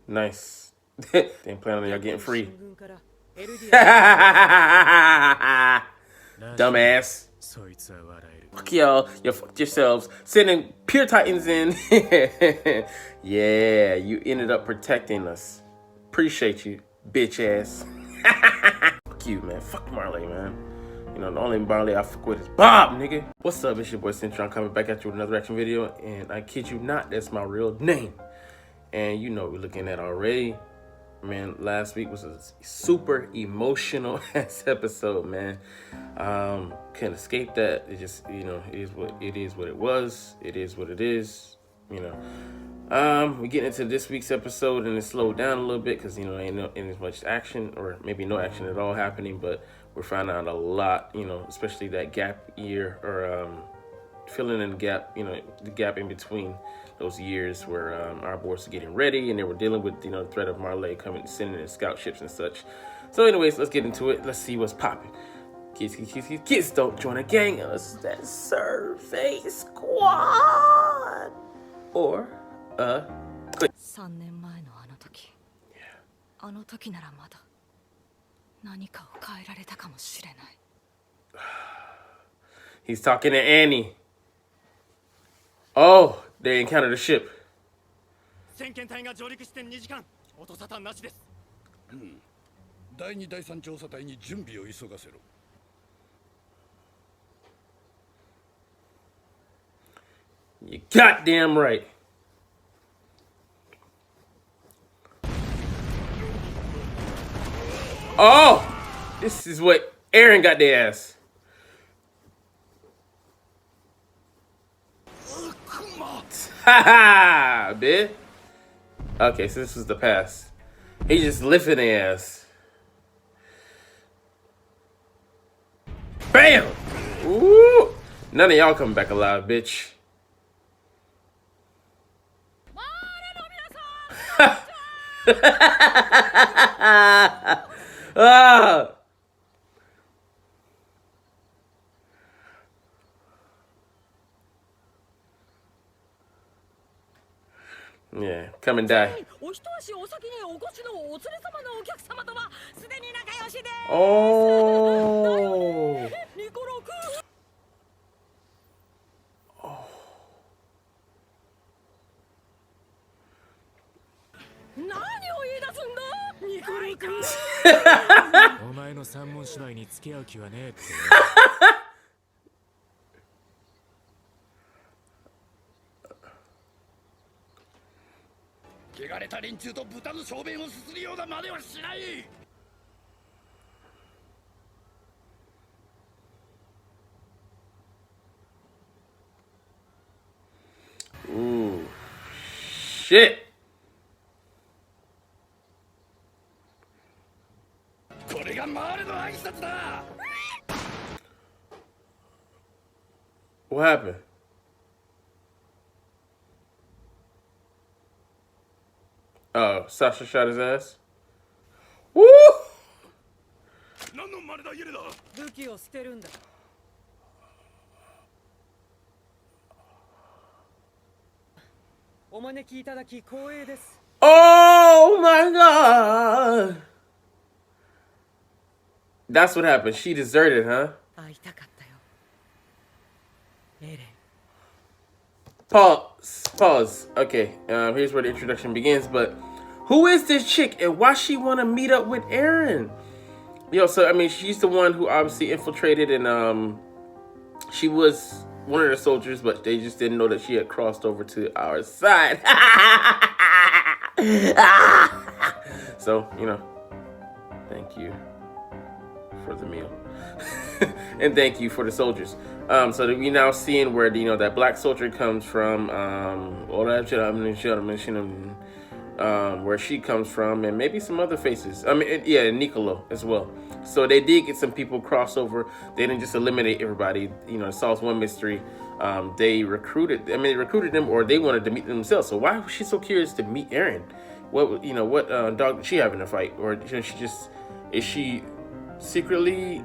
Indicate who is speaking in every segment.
Speaker 1: Nice. They ain't planning on y'all getting free. Dumbass. Fuck y'all. You fucked yourselves. Sending pure titans in. Yeah, you ended up protecting us. Appreciate you, bitch ass. Fuck you, man. Fuck Marley, man. You know, the only Marley I fuck with is Bob, nigga. What's up? It's your boy Cintron coming back at you with another reaction video. And I kid you not, that's my real name. And you know what we're looking at already. Man, last week was a super emotional ass episode, man. Can't escape that. It just, you know, it is what it was. It is what it is, you know. We get into this week's episode and it slowed down a little bit because, you know, ain't as much action, or maybe no action at all happening, but we're finding out a lot, you know, especially that gap year, or filling in the gap, you know, the gap in between those years where our boys are getting ready and they were dealing with, you know, the threat of Marley coming, sending in scout ships and such. So anyways, let's get into it. Let's see what's popping. Kids, don't join a gang unless that's Survey Squad or a clique. He's talking to Annie. Oh, they encountered a ship. You goddamn right. Oh, this is what Aaron got their ass. Ha bitch. Okay, so this was the past. He just lifting their ass. Bam! Ooh! None of y'all coming back alive, bitch. Ah! Yeah, come and die. Oh. Ooh, shit. What happened? Oh, Sasha shot his ass. Woo! Oh my god! That's what happened. She deserted, huh? Pause. Okay, here's where the introduction begins, but who is this chick and why she want to meet up with Aaron? Yo, so, I mean, she's the one who obviously infiltrated, and she was one of the soldiers, but they just didn't know that she had crossed over to our side. So, you know, thank you for the meal. And thank you for the soldiers. So that we now seeing where, you know, that black soldier comes from, all that shit I'm mentioning, where she comes from, and maybe some other faces. I mean, yeah, Nicolo as well. So they did get some people crossover. They didn't just eliminate everybody. You know, it solves one mystery. They recruited them, or they wanted to meet them themselves. So why was she so curious to meet Aaron? What, you know, what dog did she have in a fight? Or is she secretly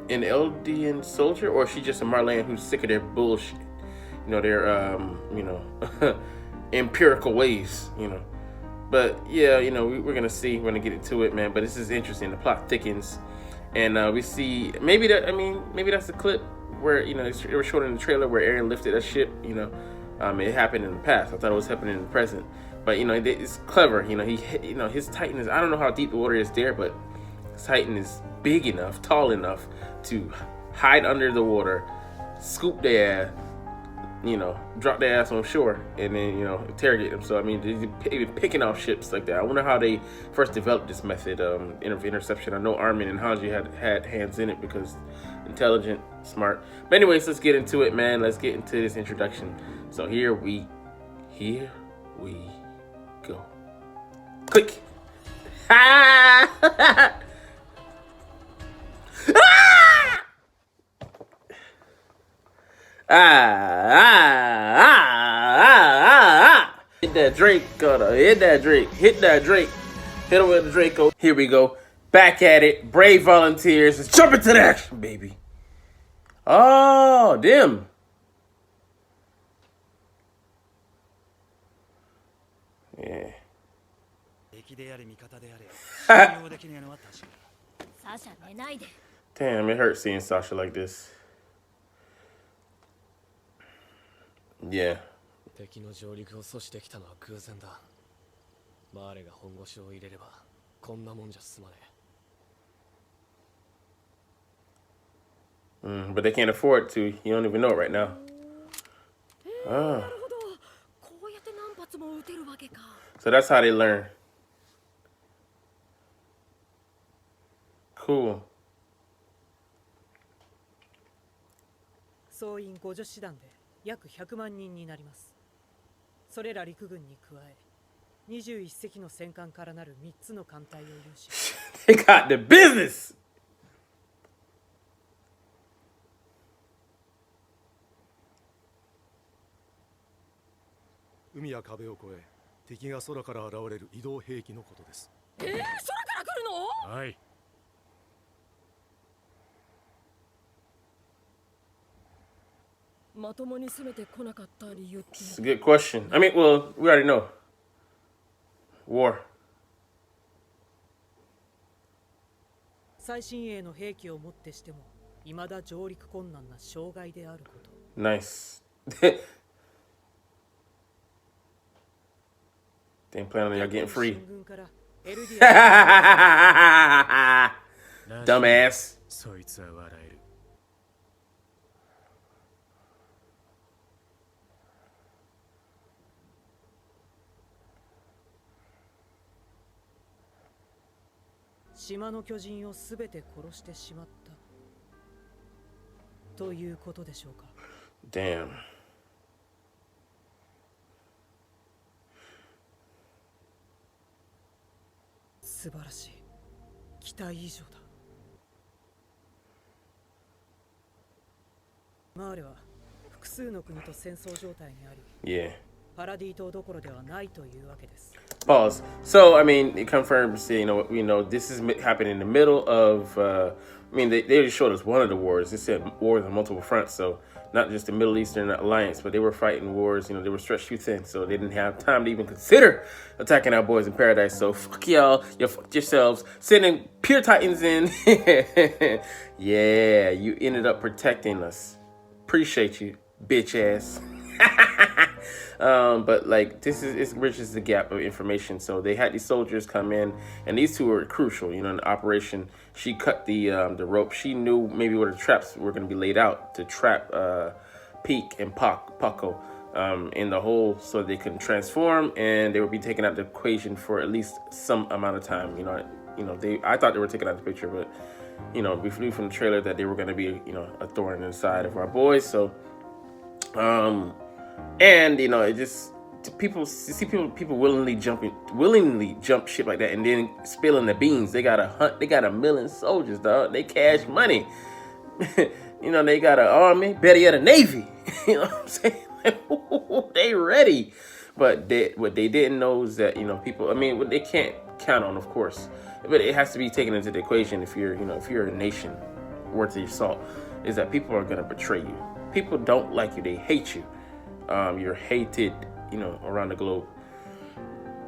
Speaker 1: an Eldian soldier, or is she just a Marleyan who's sick of their bullshit? their empirical ways, But yeah, we're gonna see. We're gonna get into it, man. But this is interesting. The plot thickens, and we see maybe that's the clip where they were showing in the trailer where Aaron lifted that ship. It happened in the past. I thought it was happening in the present. But it's clever. His Titan is. I don't know how deep the water is there, but his Titan is big enough, tall enough to hide under the water, scoop their ass, drop their ass on shore, and then interrogate them. So they're picking off ships like that. I wonder how they first developed this method of interception. I know Armin and Hanji had hands in it because intelligent, smart. But anyways, let's get into it, man. Let's get into this introduction. So here we go. Click. Ah! Hit that Drake, hit that Drake, hit that Drake, hit him with the Draco. Here we go, back at it. Brave volunteers, let's jump into the action, baby. Oh, damn. Yeah. Damn, it hurts seeing Sasha like this. Yeah. But they can't afford to. You don't even know it right now. Oh. So that's how they learn. Cool.
Speaker 2: 総員50師団で約100万人になります。それら陸軍に加え、21隻の戦艦からなる3つの艦隊を有し。
Speaker 1: They got the business.
Speaker 3: 海や壁を越え、敵が空から現れる移動兵器のことです。
Speaker 2: 空から来るの？
Speaker 3: はい。
Speaker 1: It's a good question. Well, we already know. War.
Speaker 2: 最新鋭の兵器をもってしても、未だ上陸困難な障害であること。
Speaker 1: Nice. They ain't planning on y'all getting free. Dumbass.
Speaker 3: そいつは笑える。
Speaker 2: 島の巨人をすべて殺してしまったということでしょうか。
Speaker 1: Damn.
Speaker 2: 素晴らしい。期待以上だ。マーレは複数の国と戦争状態にあり、
Speaker 1: Yeah.
Speaker 2: パラディ島どころではないというわけです。
Speaker 1: Pause. So, it confirms, this is happening in the middle of, they just showed us one of the wars. They said wars on multiple fronts. So, not just the Middle Eastern alliance, but they were fighting wars. They were stretched too thin. So, they didn't have time to even consider attacking our boys in paradise. So, fuck y'all. You fucked yourselves. Sending pure Titans in. Yeah, you ended up protecting us. Appreciate you, bitch ass. But it bridges the gap of information. So they had these soldiers come in, and these two were crucial. In the operation, she cut the rope. She knew maybe where the traps were going to be laid out to trap Peak and Paco in the hole, so they can transform, and they would be taken out of the equation for at least some amount of time. I thought they were taken out of the picture, but we knew from the trailer that they were going to be a thorn in the side of our boys. So. And it just people willingly jump ship like that and then spilling the beans. They got a million soldiers, dog. They cash money. They got an army, better yet a navy. You know what I'm saying? They ready. But what they didn't know is that people. What they can't count on, of course, but it has to be taken into the equation if you're a nation worth of your salt, is that people are gonna betray you. People don't like you. They hate you. you're hated, around the globe.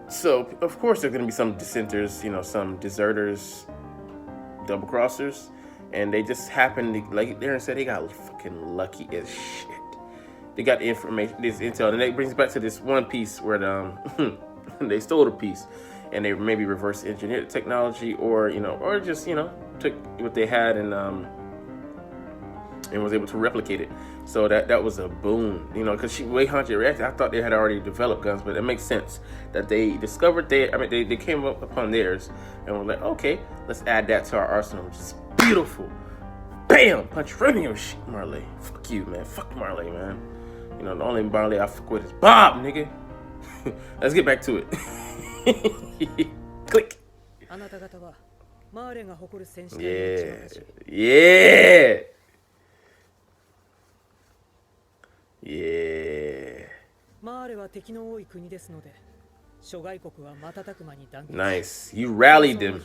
Speaker 1: So of course there's gonna be some dissenters, some deserters, double crossers, and they just happen to, like Aaron said, they got fucking lucky as shit. They got the information, this intel, and that brings back to this one piece where they stole the piece, and they maybe reverse engineered the technology, or or just took what they had and was able to replicate it. So that was a boon, because way Hunter reacted. I thought they had already developed guns, but it makes sense that they discovered they came up upon theirs and were like, okay, let's add that to our arsenal, which is beautiful. Bam! Punch right in your shit, Marley. Fuck you, man. Fuck Marley, man. The only Marley I fuck with is Bob, nigga. Let's get back to it. Click. Yeah. Nice. You rallied them.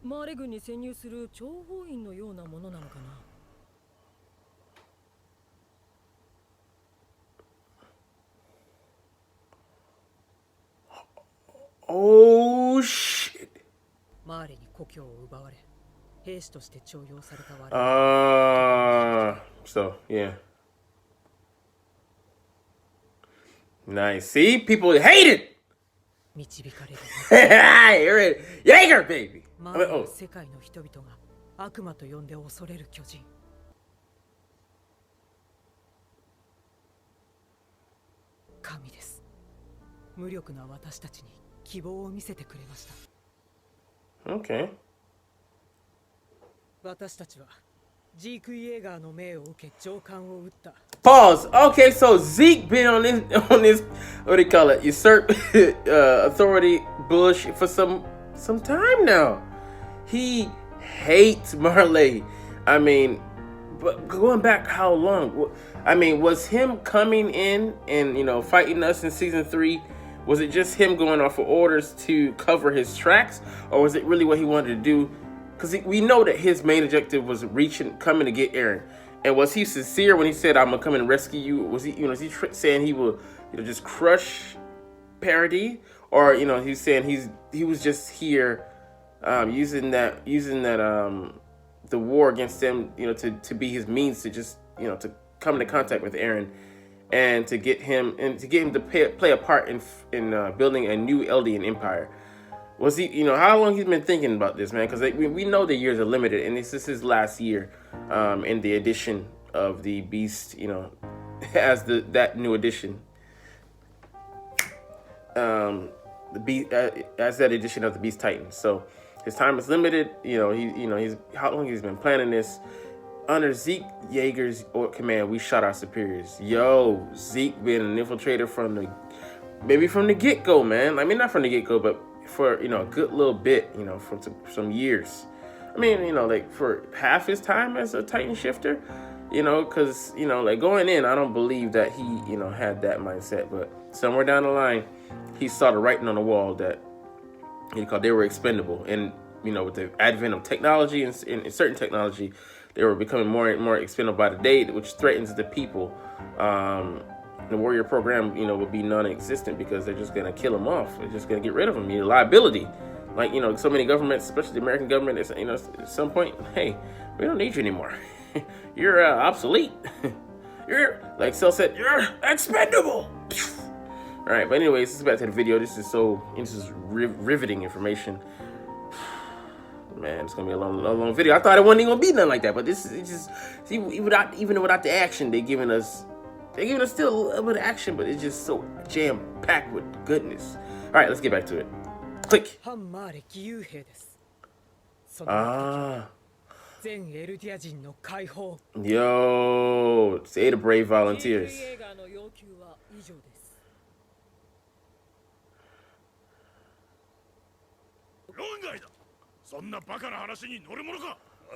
Speaker 4: マーレ軍に潜入する諜報員のようなものなのかな。
Speaker 1: Oh shit.
Speaker 2: マーレに故郷を奪われ、兵士として徴用された我々。
Speaker 1: So yeah. Nice. See, people hate it.
Speaker 2: 導かれる。
Speaker 1: You're it. Jaeger, baby.
Speaker 2: マーレは世界の人々が悪魔と呼んで恐れる巨人。神です。無力な私たちに希望を見せてくれました。
Speaker 1: Okay.
Speaker 2: 私たちはジーク・イエーガーの命を受け上官を撃った。
Speaker 1: Pause. Okay, so Zeke been on this what do you call it? Usurp authority bush for some time now. He hates Marley. I mean, but going back how long? I mean, was him coming in and fighting us in season 3? Was it just him going off of orders to cover his tracks, or was it really what he wanted to do? Because we know that his main objective was coming to get Eren. And was he sincere when he said, "I'm gonna come and rescue you"? Was he, is he saying he will, just crush Parody, or he's saying he was just here, using that the war against them, to be his means to just, to come into contact with Eren, and to get him to play a part in building a new Eldian empire. Was he, how long he's been thinking about this, man? Because we know the years are limited, and this is his last year in the edition of the Beast, as that new edition. As that edition of the Beast Titan. So his time is limited. He's how long he's been planning this. Under Zeke Yeager's command, we shot our superiors. Yo, Zeke been an infiltrator from the get-go, man. I mean, not from the get-go, but for a good little bit, for some years. I mean, like for half his time as a Titan shifter, because like going in, I don't believe that he had that mindset, but somewhere down the line, he saw the writing on the wall that they were expendable, and with the advent of technology and certain technology, they were becoming more and more expendable by the day, which threatens the people. The warrior program, will be non-existent because they're just gonna kill them off. They're just gonna get rid of them. Liability, like so many governments, especially the American government, is at some point, hey, we don't need you anymore. You're obsolete. You're, like Cell said, you're expendable. All right, but anyways, this is back to the video. This is riveting information. Man, it's gonna be a long video. I thought it wasn't even gonna be nothing like that, but this is just even without the action, they're giving us still a little bit of action, but it's just so jam-packed with goodness. All right, let's get back to it. Click. Yo, say the brave volunteers.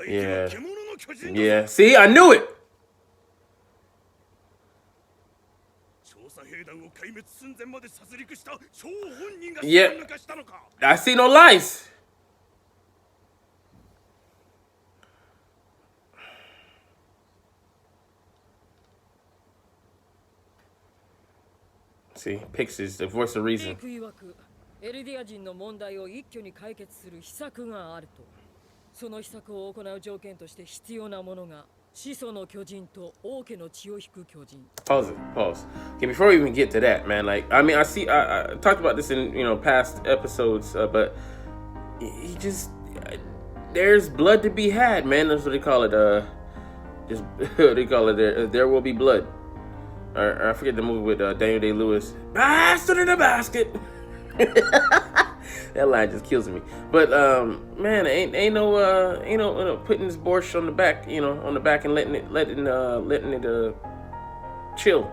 Speaker 1: Yeah. Yeah. See, I knew it. Yeah. I see no lies. See, Pix is the voice of reason.
Speaker 4: 曰くエルディア人の問題を一挙に解決する秘策があると。その秘策を行う条件として必要なものが始祖の巨人と王家の血を引く巨人。
Speaker 1: Pause it. Pause. Okay, before we even get to that, man, like, I mean, I talked about this in, past episodes, but he just, there's blood to be had, man. That's what they call it. Just, they call it, there will be blood. Or I forget the movie with Daniel Day-Lewis. Bastard in a basket. That line just kills me. But man, ain't no putting this borscht on the back, on the back and letting it chill.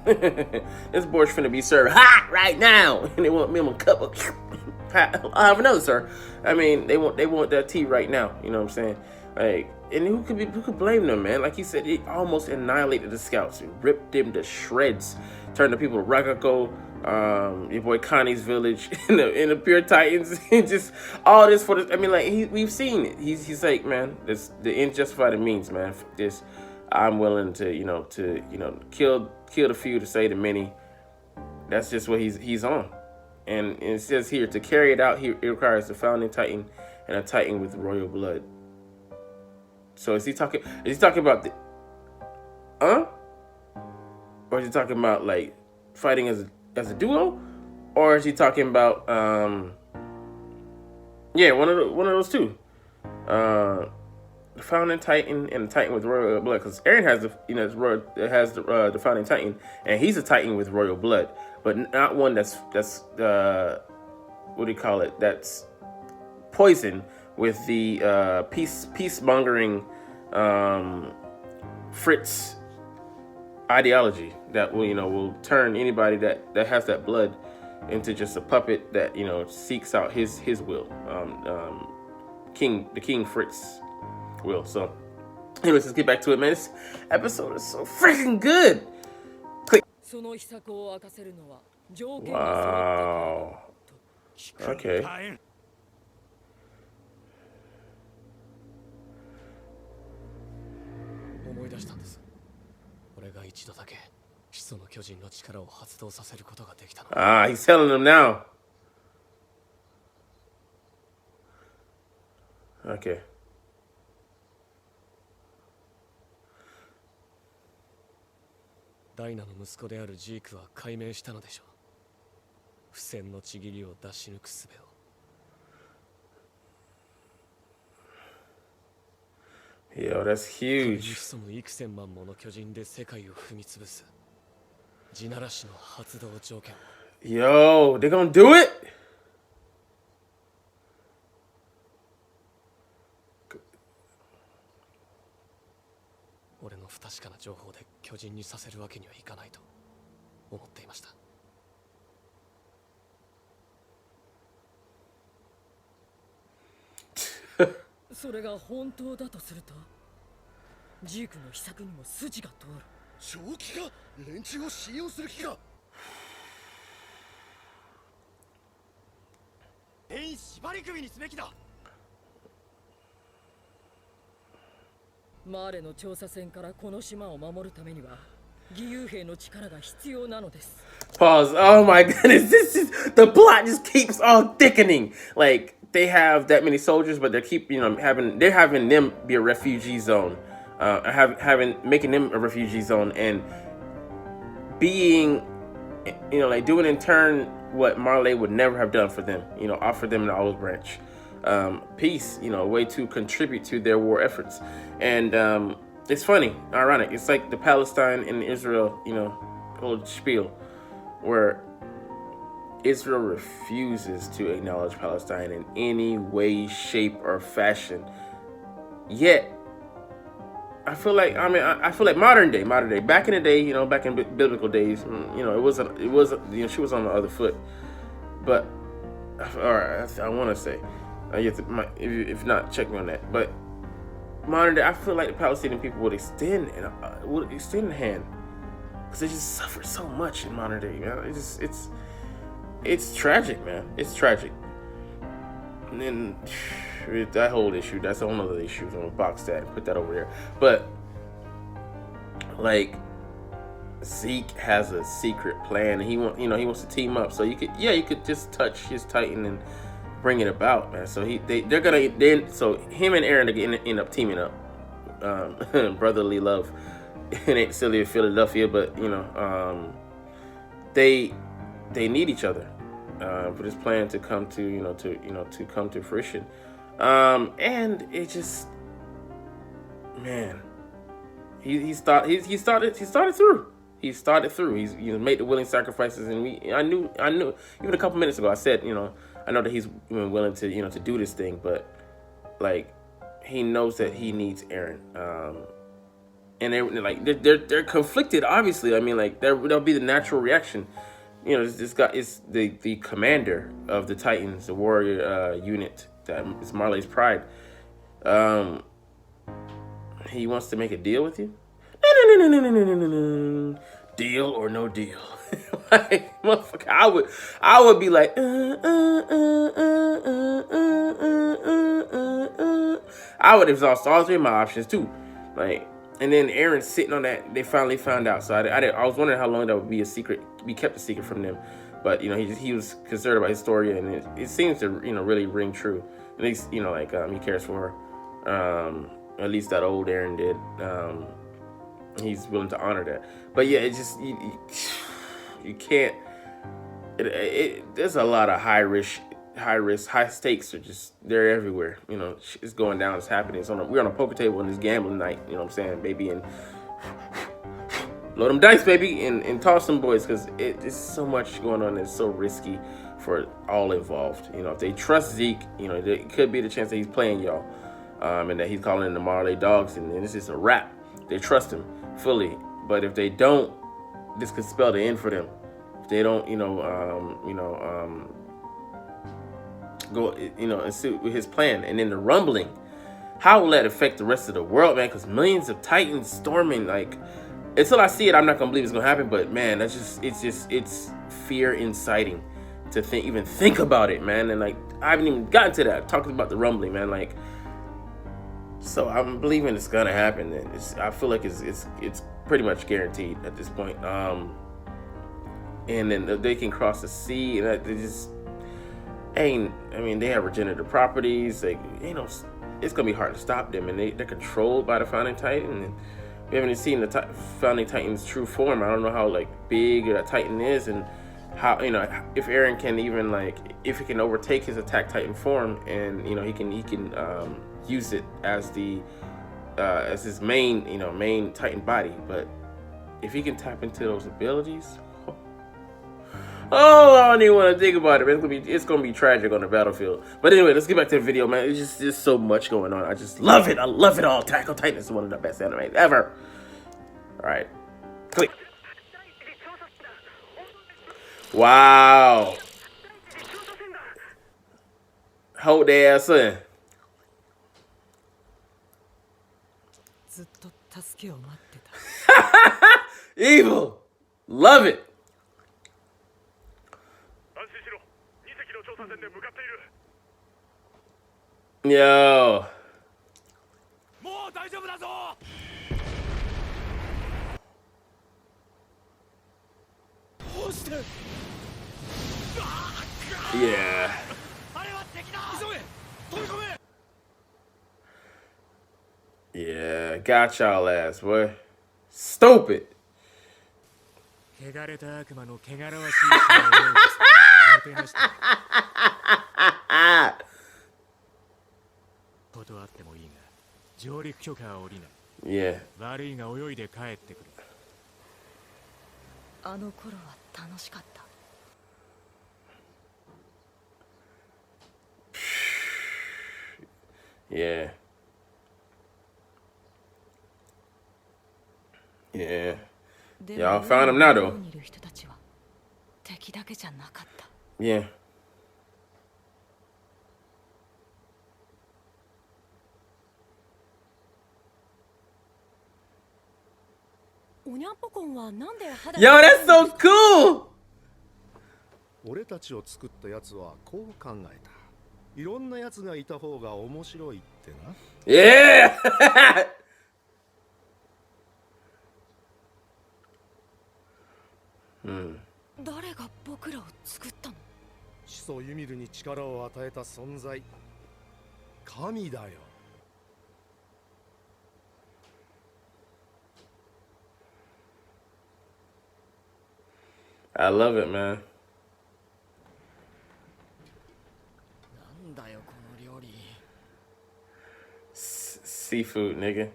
Speaker 1: This borscht finna be served hot right now, and they want me a cup of. I'll have another, sir. I mean, they want that tea right now. You know what I'm saying? Like, and who could blame them, man? Like he said, it almost annihilated the scouts. It ripped them to shreds, turned the people to Ragako, your boy Connie's village, in the pure Titans, and just all this for this. I mean, like we've seen it. He's like, man, this the end justify the means, man. This, I'm willing to kill the few to save the many. That's just what he's on. And it says here, to carry it out, it requires the founding Titan and a Titan with royal blood. So is he talking about the, or is he talking about like fighting as a duo, or is he talking about one of those two, the founding Titan and the Titan with royal blood? Because Eren has the founding Titan, and he's a Titan with royal blood, but not one that's what do you call it? That's poison with the peace-mongering Fritz ideology that will turn anybody that has that blood into just a puppet that seeks out his will. The King Fritz will. So anyways, let's get back to it, man. This episode is so freaking good. Click. Wow. Okay.
Speaker 3: 思い出したんです。俺が一度だけ始祖の巨人の力を発動させることができたの。
Speaker 1: Ah, he's telling them now. Okay.
Speaker 3: ダイナの息子であるジークは解明したのでしょう。不戦のちぎりを出し抜く術を。
Speaker 1: Yo, that's huge.
Speaker 3: その幾千万もの巨人で世界を踏み潰す地ならしの発動条件。
Speaker 1: Yo, they gonna do it?
Speaker 3: 「俺の不確かな情報で巨人にさせるわけにはいかないと思っていました。」
Speaker 4: それが本当だとすると、ジークの秘策にも筋が通る。
Speaker 3: 正気か？連中を信用する気か？全員縛り首にすべきだ。
Speaker 4: マーレの調査船からこの島を守るためには義勇兵の力が必要なのです。
Speaker 1: Pause. Oh my goodness, the plot just keeps on thickening. Like, they have that many soldiers, but they're having them be a refugee zone, making them a refugee zone, and being, like doing in turn what Marley would never have done for them. Offer them an olive branch, peace. A way to contribute to their war efforts, and it's funny, ironic. It's like the Palestine and Israel, whole spiel, where Israel refuses to acknowledge Palestine in any way, shape, or fashion. Yet, I feel like modern day, back in the day, back in biblical days, it wasn't, she was on the other foot. But, alright, I want to say, if not, check me on that. But modern day, I feel like the Palestinian people would extend a hand, because they just suffer so much in modern day. It's tragic, man. It's tragic. And then that whole issue, that's a whole other issue. I'm gonna box that and put that over there. But like, Zeke has a secret plan, and he wants to team up. So you could just touch his Titan and bring it about, man. So so him and Aaron are gonna end up teaming up, brotherly love. It ain't silly of Philadelphia, but they need each other for this plan to come to come to fruition. And it just, man, he started through. He started through. He's made the willing sacrifices, and I knew even a couple minutes ago I said I know that he's willing to to do this thing, but like he knows that he needs Aaron. And they're conflicted, obviously. I mean, like there'll be the natural reaction. This guy is the commander of the Titans, the warrior unit that is Marley's pride. He wants to make a deal with you. No. Deal or no deal. Like, motherfucker, I would be like, I would exhaust all three of my options too. Like, and then Aaron sitting on that, they finally found out. So I was wondering how long that would be kept a secret from them. But he was concerned about his story, and it seems to really ring true. At least he cares for her. At least that old Aaron did. He's willing to honor that. But yeah, it just you can't. There's a lot of high risk, high stakes are they're everywhere. It's going down, it's happening. We're on a poker table on this gambling night. You know what I'm saying, baby, and load them dice, baby, and toss some boys, because it's so much going on that's so risky for all involved. If they trust Zeke, there could be the chance that he's playing y'all, and that he's calling in the Marley dogs, and this is a wrap. They trust him fully, but if they don't, this could spell the end for them. If they don't, go, and suit with his plan, and then the rumbling, how will that affect the rest of the world, man? Because millions of Titans storming, like, until I see it, I'm not gonna believe it's gonna happen. But man, it's fear inciting to even think about it, man. And like, I haven't even gotten to that, talking about the rumbling, man. Like, so I'm believing it's gonna happen. And I feel like it's pretty much guaranteed at this point. And then they can cross the sea, and they just ain't. I mean, they have regenerative properties. Like, it's gonna be hard to stop them, and they're controlled by the Founding Titan. And we haven't even seen the Founding Titan's true form. I don't know how big that Titan is, and how if Aaron can even if he can overtake his Attack Titan form, and he can use it as his main Titan body. But if he can tap into those abilities, I don't even want to think about it, man. It's gonna be tragic on the battlefield. But anyway, let's get back to the video, man. It's just so much going on. I just love it. I love it all. Attack on Titan is one of the best animes ever. All right, click. Wow. Hold their ass in.
Speaker 2: ずっと助けを待ってた。
Speaker 1: Evil. Love it. Yo. Yeah. Yeah, got y'all ass, boy. Stupid.
Speaker 3: 汚れた悪魔の汚らわしい死をもてなして断ってもいいが上陸許可は下りない。
Speaker 1: Yeah.
Speaker 3: 悪いが泳いで帰ってくる。
Speaker 4: あの頃は楽しかった。
Speaker 1: Yeah. Yeah. Y'all found him now, though. Yeah.
Speaker 4: おにゃんぽこんはなんで肌
Speaker 1: Yo, that's so cool!
Speaker 5: 俺たちを作ったやつはこう考えた。いろんなやつがいた方が面白いってな。
Speaker 1: Yeah!
Speaker 5: 力を与えた存在、神だよ。
Speaker 1: I love it, man.
Speaker 3: なんだよこの料理。
Speaker 1: Seafood, nigga.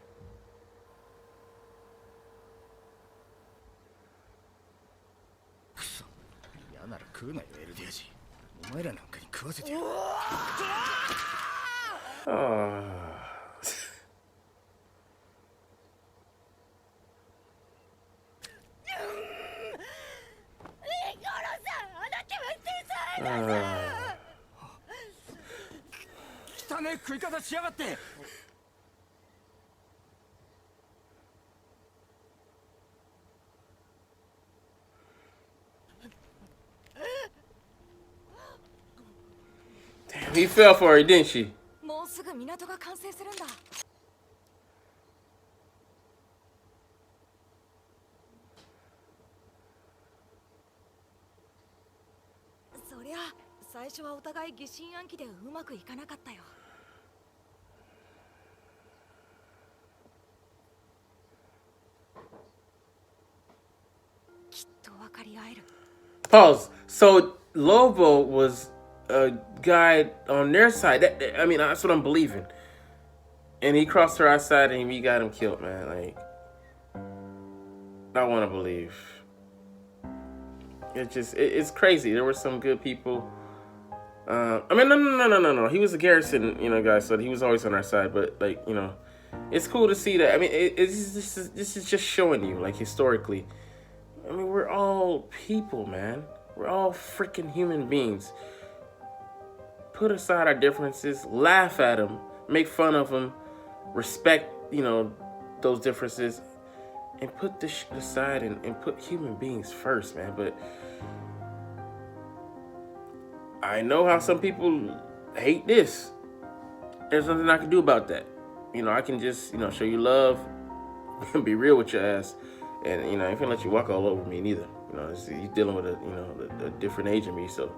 Speaker 3: くそ、嫌なら食うなよエルディア人。お前らなんかに食わせてやる。
Speaker 1: Oh.
Speaker 3: 汚ね食い方しやがって。
Speaker 1: Damn, he fell for her, didn't she?
Speaker 6: もうすぐ港が完成するんだ。そりゃ最初はお互い疑心暗鬼でうまくいかなかったよ。きっと分かり合える。
Speaker 1: Pause. So Lobo was a guy on their side. I mean, that's what I'm believing. And he crossed her outside and we got him killed, man. Like, I want to believe. It's crazy. There were some good people. I mean, no. He was a Garrison, guy, so he was always on our side. But, like, it's cool to see that. I mean, this is just showing you, like, historically. I mean, we're all people, man. We're all freaking human beings. Put aside our differences, laugh at them, make fun of them, respect, those differences, and put this shit aside and put human beings first, man. But I know how some people hate this. There's nothing I can do about that. I can just, show you love and be real with your ass. And, I ain't gonna let you walk all over me neither. You're dealing with a different age than me. So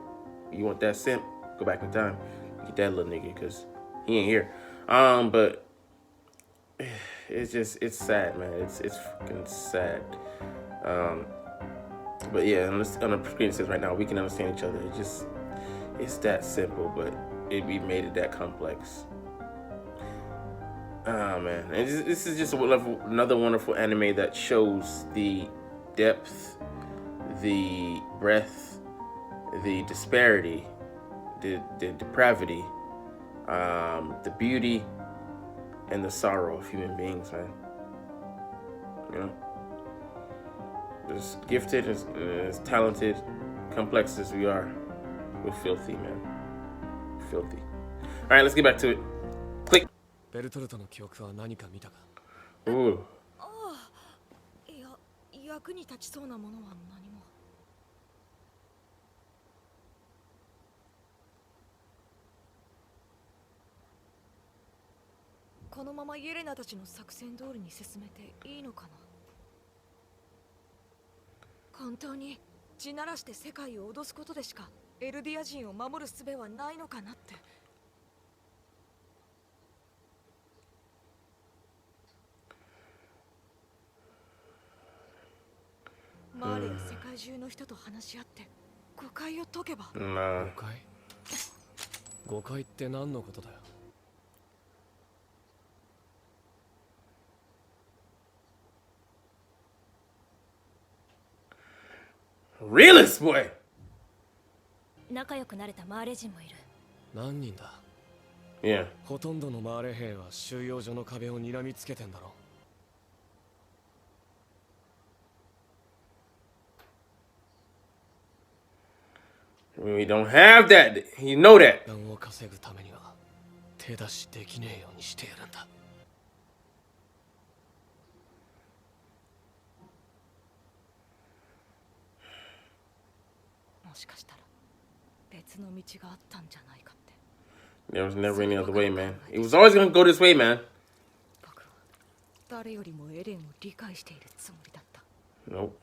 Speaker 1: you want that simp, go back in time. Get that little nigga, because he ain't here. But it's sad, man. It's fucking sad. But yeah, on the screen it says right now, we can understand each other. It's that simple, but we made it that complex. Oh man, and this is just another wonderful anime that shows the depth, the breadth, the disparity, the depravity, the beauty, and the sorrow of human beings, man. As gifted, as talented, complex as we are, we're filthy, man. Filthy. All right, let's get back to it. Click.
Speaker 3: ベルトルトの記憶は何か見たか。
Speaker 1: Ooh.
Speaker 6: ああ、いや、役に立ちそうなものは何も。このままイエレナたちの作戦通りに進めていいのかな。本当に地ならして世界を脅すことでしかエルディア人を守る術はないのかなって。マーレや世界中の人と話し合って誤解を解けば。
Speaker 1: Nah.
Speaker 3: 誤解？誤解って何のことだよ。
Speaker 1: Realist boy.
Speaker 6: 仲良くなれたマーレ人もいる。
Speaker 3: 何人だ？
Speaker 1: Yeah.
Speaker 3: ほとんどのマーレ兵は収容所の壁を睨みつけてんだろ。
Speaker 1: We don't have that. You know that.
Speaker 3: 時間を稼ぐためには手出しできねえようにしてやるんだ。
Speaker 6: もしかしたら別の道があったんじゃないかって。
Speaker 1: There was never any other way, man. It was always gonna go this way, man.
Speaker 6: 僕は誰よりもエレンを理解しているつもりだった。
Speaker 1: Nope.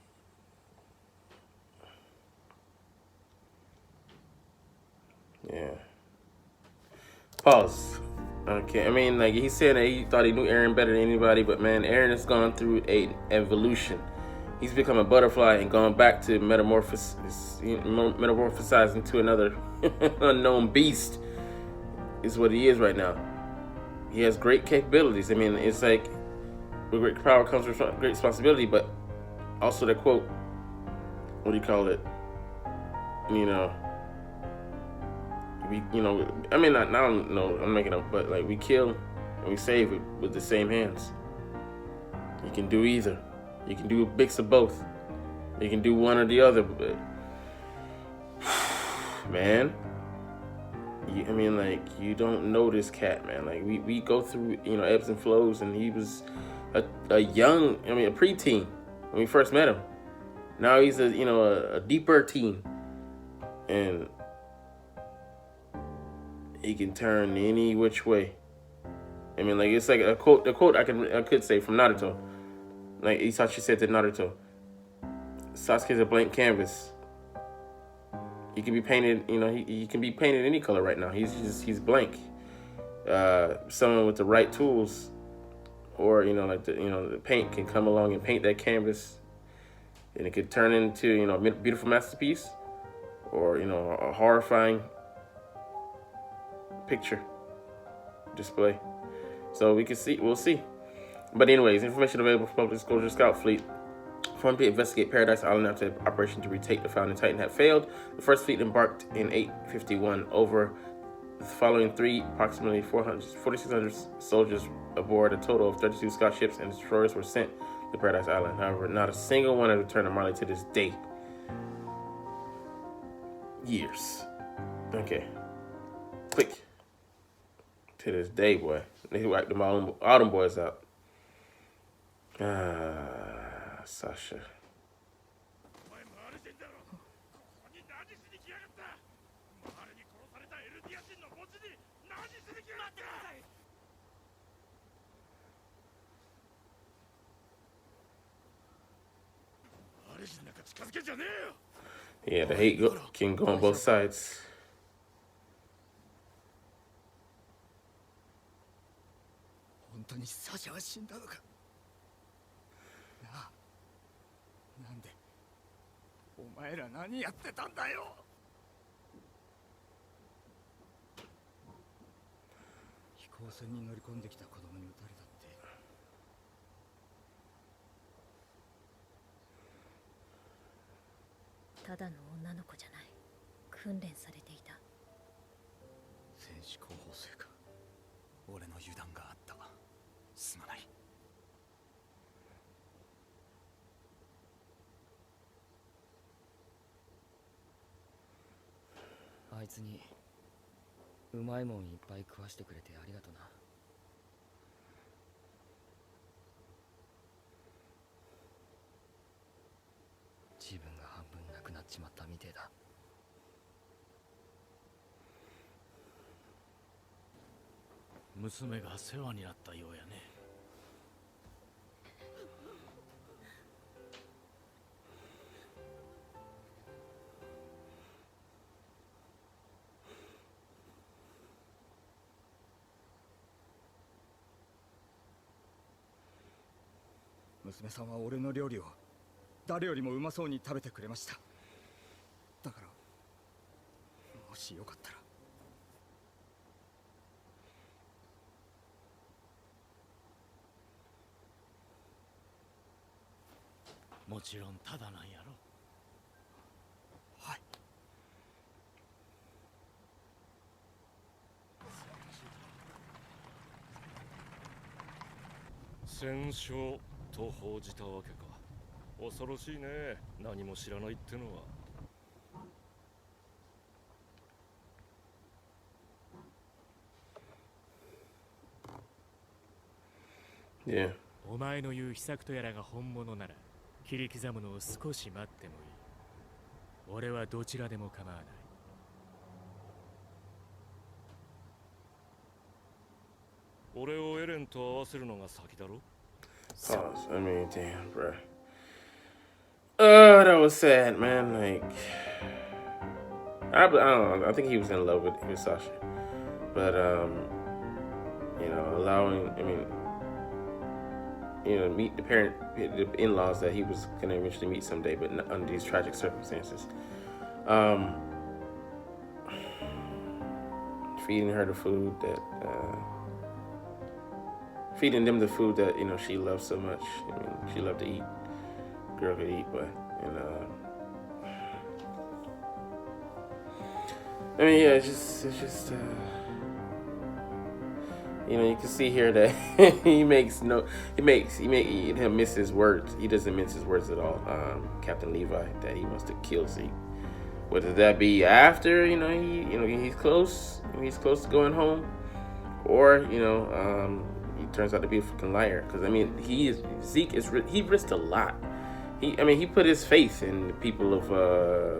Speaker 1: Yeah. Pause. Okay, I mean, like, he said that he thought he knew Aaron better than anybody, but man, Aaron has gone through a evolution. He's become a butterfly and gone back to metamorphosizing to another unknown beast. Is what he is right now. He has great capabilities. I mean, it's like with great power comes with great responsibility, but also the quote, what do you call it? You know, I mean, I don't know, I'm making up, but like we kill and we save with the same hands. You can do either. You can do a mix of both. You can do one or the other, but man, I mean, like, you don't know this cat, man. Like, we go through, ebbs and flows, and he was a preteen when we first met him. Now he's a deeper teen, and he can turn any which way. I mean, like, it's like a quote I could say from Naruto. Like Itachi said to Naruto, Sasuke's a blank canvas. He can be painted, he can be painted any color right now. He's blank. Someone with the right tools, or the paint can come along and paint that canvas, and it could turn into a beautiful masterpiece, or a horrifying picture display. So we'll see. But anyways, information available for public disclosure. Scout fleet formed to investigate Paradise Island after the operation to retake the founding Titan had failed. The first fleet embarked in 851. Over the following approximately 4,600 soldiers aboard a total of 32 scout ships and destroyers were sent to Paradise Island. However, not a single one has returned to Marley to this day. Years. Okay. Quick. To this day, boy. They wiped them all them boys out. Sasha. Yeah, the hate can go on both sides.
Speaker 3: 本当にサシャは死んだのかなあ、なんでお前ら何やってたんだよ。飛行船に乗り込んできた子供に撃たれたって。
Speaker 7: ただの女の子じゃない。訓練されていた。
Speaker 3: 戦士候補生か。俺の油断があった。すまない。
Speaker 8: あいつにうまいもんいっぱい食わしてくれてありがとな。自分が半分なくなっちまったみてえだ。
Speaker 9: 娘が世話になったようやね。
Speaker 3: 娘さんは俺の料理を誰よりもうまそうに食べてくれました。だからもしよかったら。
Speaker 9: もちろんただなんやろ。
Speaker 3: はい。
Speaker 10: 戦勝と報じたわけか。恐ろしいね。何も知らないってのは。
Speaker 1: Yeah.
Speaker 9: お前の言う秘策とやらが本物なら切り刻むのを少し待ってもいい。俺はどちらでも構わない。
Speaker 10: 俺をエレンと合わせるのが先だろ。
Speaker 1: Pause. I mean, damn, bro. Oh, that was sad, man. Like, I don't know. I think he was in love with Sasha, but you know, allowing. I mean, you know, meet the in-laws that he was gonna eventually meet someday, but not under these tragic circumstances. Feeding her the food that, feeding them the food that, you know, she loves so much. I mean, she loved to eat. Girl could eat, but, and, I mean, yeah, it's just, you know, you can see here that he makes him miss his words. He doesn't mince his words at all. Captain Levi, that he wants to kill Zeke. Whether that be after, you know, he's close to going home, or, you know, he turns out to be a fucking liar. Because I mean, he risked a lot. He put his faith in the people of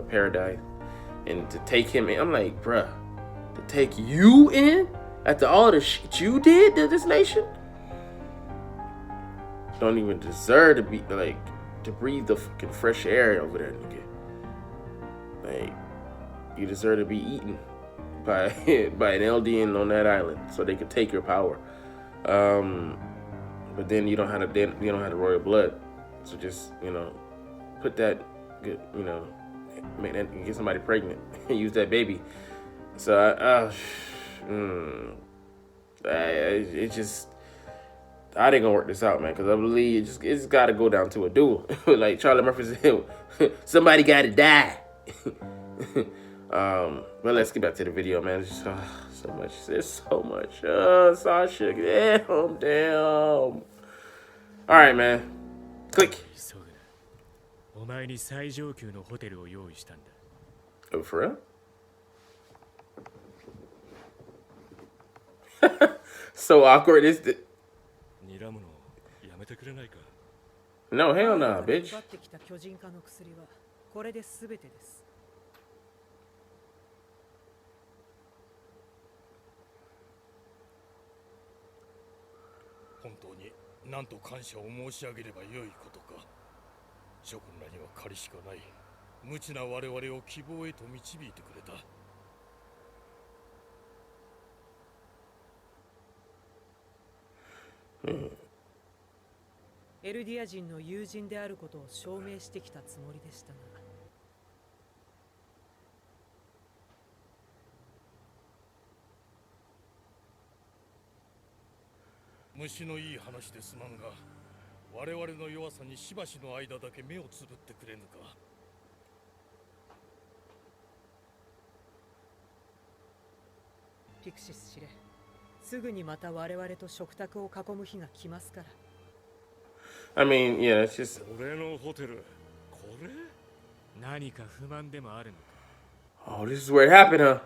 Speaker 1: Paradise, and to take him in, I'm like, bruh, to take you in after all the shit you did to this nation, don't even deserve to be like to breathe the fucking fresh air over there, nigga. Like, you deserve to be eaten by an Eldian on that island, so they could take your power. But then you don't have the royal blood, so just, you know, put that, you know, get somebody pregnant and use that baby. So it just, I didn't gonna work this out, man, because I believe it's got to go down to a duel. Like Charlie Murphy said, somebody got to die. But let's get back to the video, man. There's so much. There's so much. Sasha, damn. All right, man. Click. Oh, for real? So awkward. Is the... No, hell no, bitch.
Speaker 2: これで全てです。
Speaker 10: 本当に何と感謝を申し上げればよいことか。諸君らには借りしかない無知な我々を希望へと導いてくれた。
Speaker 2: エルディア人の友人であることを証明してきたつもりでしたが、
Speaker 10: 虫のいい話ですまんが、我々の弱さにしばしの間だけ目をつぶってくれぬか。
Speaker 2: ピクシス司令、すぐにまた我々と食卓を囲む日が来ますから。
Speaker 1: I mean, yeah, it's just.
Speaker 10: 俺のホテル、これ？
Speaker 9: 何か不満でもあるのか。
Speaker 1: Oh, this is where it happened, huh?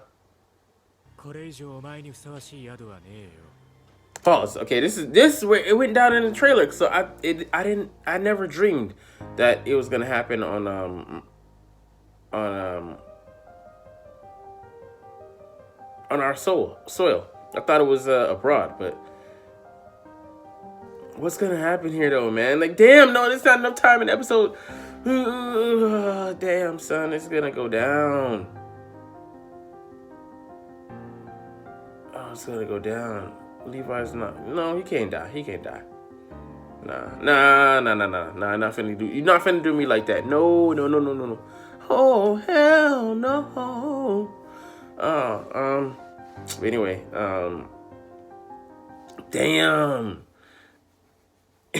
Speaker 9: これ以上お前にふさわしい宿はねえよ。
Speaker 1: Pause. Okay, this is where it went down in the trailer. So I never dreamed that it was gonna happen on our soil. I thought it was abroad, but what's gonna happen here though, man? Like, damn, no, there's not enough time in the episode. Damn, son, it's gonna go down. Oh, it's gonna go down. Levi's not. No, he can't die. He can't die. Nah. Not finna do. You're not finna do me like that. No. Oh hell no. But anyway, damn.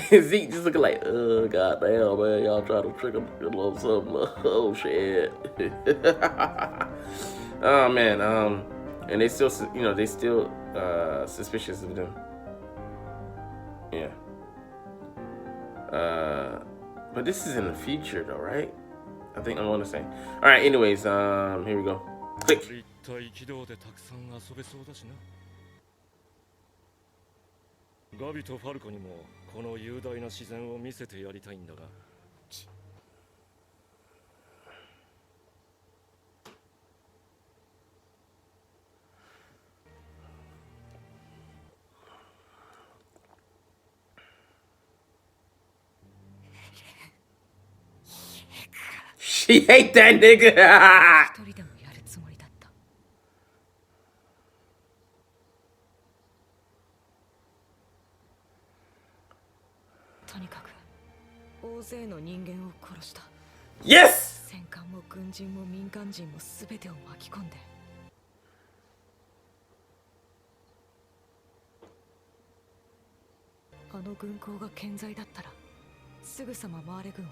Speaker 1: Zeke just looking like, goddamn, man, y'all trying to trick him a little something. Oh shit. Oh man, and they still, you know, suspicious of them. Yeah. But this is in the future though, right? I think I want to say. All right. Anyways, here we go. Click.
Speaker 10: ガビとファルコにもこの雄大な自然を見せてやりたいんだが。
Speaker 1: She hate that nigga.
Speaker 6: 一人でもやるつもりだ。とにかく大勢の人間を殺した。
Speaker 1: Yes!
Speaker 6: 戦艦も軍人も民間人も全てを巻き込んで。あの軍港が健在だったらすぐさまマーレ軍は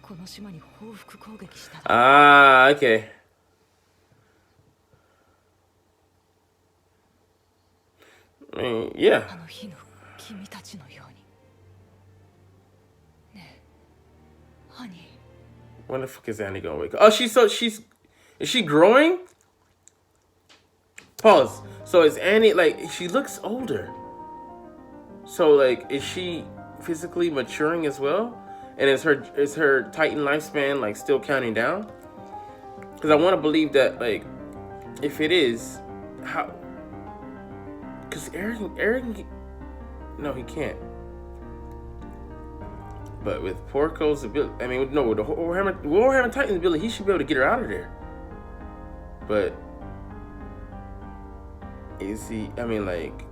Speaker 6: この島に報復攻撃した。
Speaker 1: Ah, okay. I mean, yeah.
Speaker 6: あの日の君たちのように。ねえ、ハニー。
Speaker 1: When the fuck is Annie gonna wake up? Oh, is she growing? Pause. So is Annie, like, she looks older. So, like, is she physically maturing as well? And is her Titan lifespan, like, still counting down? Because I want to believe that, like, if it is, how? Because Aaron, no, he can't. But with Porco's ability, I mean, no, with the Warhammer Titan's ability, he should be able to get her out of there. But is he? I mean, like,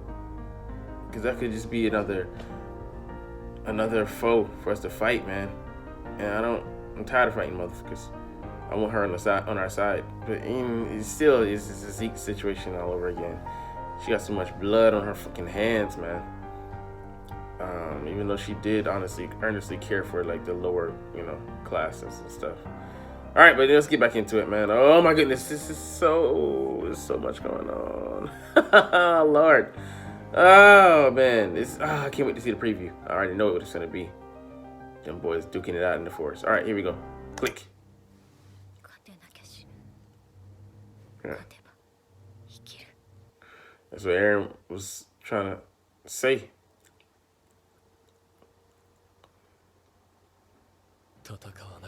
Speaker 1: because that could just be another foe for us to fight, man. And I'm tired of fighting motherfuckers. I want her on our side. But it's still is a Zeke situation all over again. She got so much blood on her fucking hands, man. Even though she did earnestly care for like the lower, classes and stuff. All right, but let's get back into it, man. Oh my goodness, there's so much going on. Lord. Oh man, I can't wait to see the preview. I already know what it's gonna be. Them boys duking it out in the forest. All right, here we go. Click. Yeah. That's what Aaron was trying to say.
Speaker 10: 戦わ